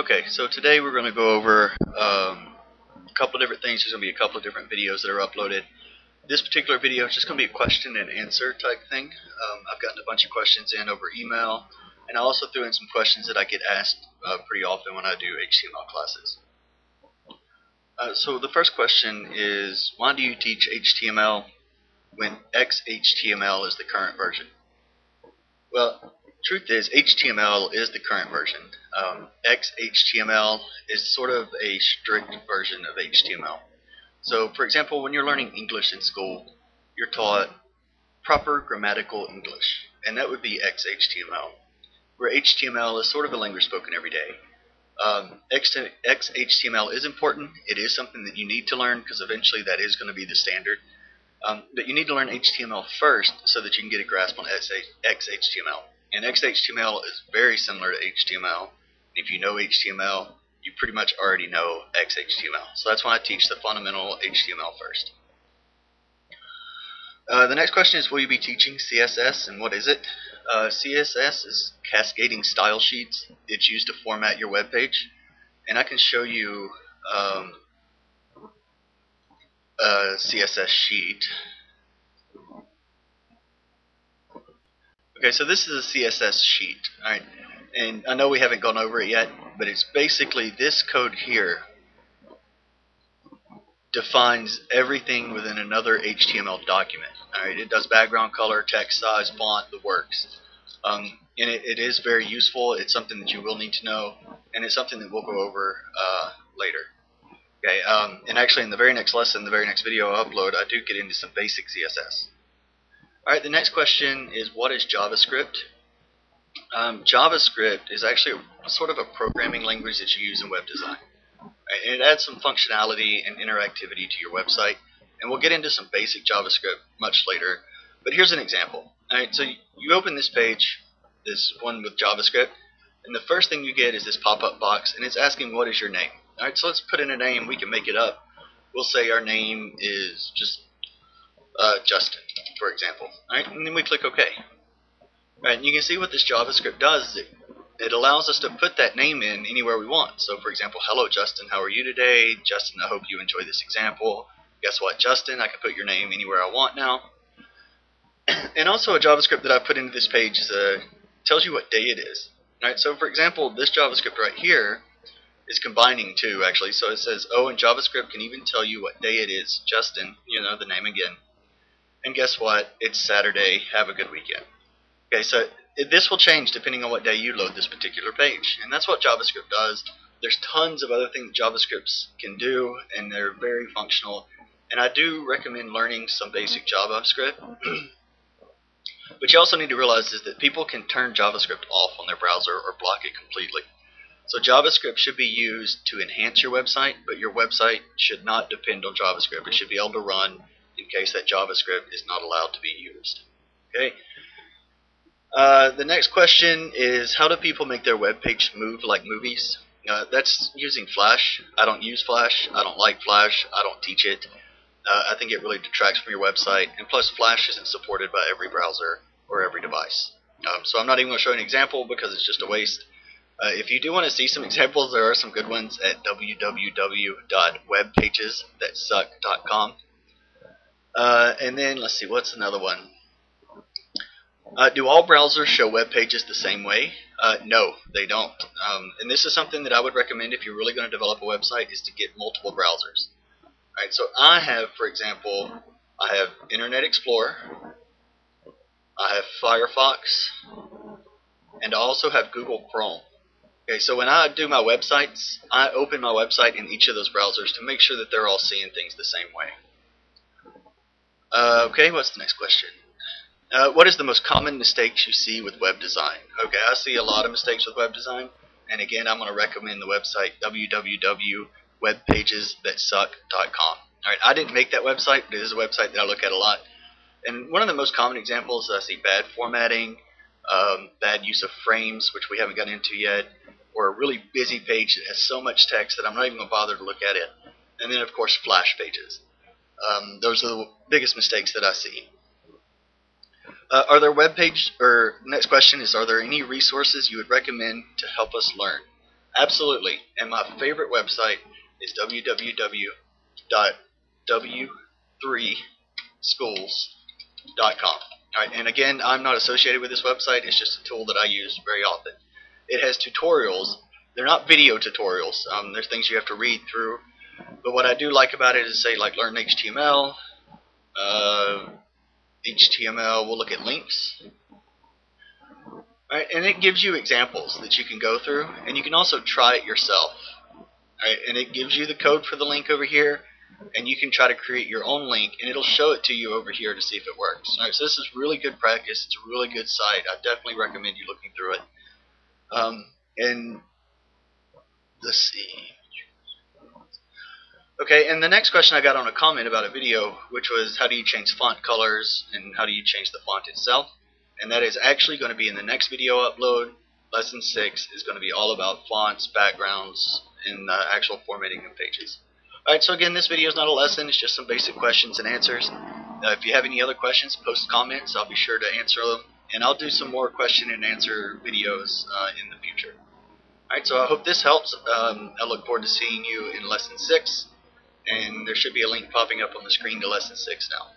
Okay, so today we're going to go over a couple of different things. There's going to be a couple of different videos that are uploaded. This particular video is just going to be a question and answer type thing. I've gotten a bunch of questions in over email, and I also threw in some questions that I get asked pretty often when I do HTML classes. So the first question is, why do you teach HTML when XHTML is the current version? Well, truth is, HTML is the current version. XHTML is sort of a strict version of HTML. So, for example, when you're learning English in school, you're taught proper grammatical English, and that would be XHTML, where HTML is sort of a language spoken every day. XHTML is important. It is something that you need to learn because eventually that is going to be the standard. But you need to learn HTML first so that you can get a grasp on XHTML. And XHTML is very similar to HTML. If you know HTML, you pretty much already know XHTML. So that's why I teach the fundamental HTML first. The next question is, will you be teaching CSS, and what is it? CSS is cascading style sheets. It's used to format your web page. And I can show you a CSS sheet. Okay, so this is a CSS sheet, alright, and I know we haven't gone over it yet, but it's basically this code here defines everything within another HTML document. Alright, it does background color, text size, font, the works. And it is very useful. It's something that you will need to know, and it's something that we'll go over later. Okay, and actually in the very next lesson, the very next video I upload, I do get into some basic CSS. Alright, the next question is, what is JavaScript? JavaScript is actually sort of a programming language that you use in web design. Right? And it adds some functionality and interactivity to your website. And we'll get into some basic JavaScript much later. But here's an example. Alright, so you open this page, this one with JavaScript, and the first thing you get is this pop-up box, and it's asking, what is your name? Alright, so let's put in a name. We can make it up. We'll say our name is just Justin, for example. Alright, and then we click OK. Alright, and you can see what this JavaScript does is it allows us to put that name in anywhere we want. So, for example, hello Justin, how are you today? Justin, I hope you enjoy this example. Guess what, Justin? I can put your name anywhere I want now. And also a JavaScript that I put into this page is, tells you what day it is. Alright, so for example, this JavaScript right here is combining two, actually. So it says, oh, and JavaScript can even tell you what day it is. Justin, you know, the name again. And guess what? It's Saturday. Have a good weekend. Okay, so this will change depending on what day you load this particular page. And that's what JavaScript does. There's tons of other things JavaScript can do, and they're very functional. And I do recommend learning some basic JavaScript. But you also need to realize is that people can turn JavaScript off on their browser or block it completely. So JavaScript should be used to enhance your website, but your website should not depend on JavaScript. It should be able to run in case that JavaScript is not allowed to be used. Okay. The next question is, how do people make their web page move like movies? That's using Flash. I don't use Flash. I don't like Flash. I don't teach it. I think it really detracts from your website, and plus Flash isn't supported by every browser or every device. So I'm not even going to show an example because it's just a waste. If you do want to see some examples, there are some good ones at www.webpagethatsuck.com. And then, let's see, what's another one? Do all browsers show web pages the same way? No, they don't. And this is something that I would recommend if you're really going to develop a website, is to get multiple browsers. Alright, so I have, for example, I have Internet Explorer, I have Firefox, and I also have Google Chrome. Okay, so when I do my websites, I open my website in each of those browsers to make sure that they're all seeing things the same way. Okay, what's the next question? What is the most common mistakes you see with web design? Okay, I see a lot of mistakes with web design, and again, I'm going to recommend the website www.webpagethatsuck.com. Alright, I didn't make that website, but it is a website that I look at a lot. And one of the most common examples is I see bad formatting, bad use of frames, which we haven't gotten into yet, or a really busy page that has so much text that I'm not even going to bother to look at it. And then, of course, flash pages. Those are the biggest mistakes that I see. Are there web page, or next question is, are there any resources you would recommend to help us learn? Absolutely. And my favorite website is www.w3schools.com. Alright, and again, I'm not associated with this website. It's just a tool that I use very often. It has tutorials. They're not video tutorials. There's things you have to read through. But what I do like about it is, say, like learn HTML. HTML, we'll look at links. Right, and it gives you examples that you can go through, and you can also try it yourself. Right, and it gives you the code for the link over here, and you can try to create your own link, and it'll show it to you over here to see if it works. All right, so this is really good practice. It's a really good site. I definitely recommend you looking through it. And let's see. Okay, and the next question I got on a comment about a video, which was how do you change font colors and how do you change the font itself? And that is actually going to be in the next video upload. Lesson 6 is going to be all about fonts, backgrounds, and actual formatting of pages. Alright, so again, this video is not a lesson, it's just some basic questions and answers. If you have any other questions, post comments, I'll be sure to answer them. And I'll do some more question and answer videos in the future. Alright, so I hope this helps. I look forward to seeing you in Lesson 6. And there should be a link popping up on the screen to Lesson 6 now.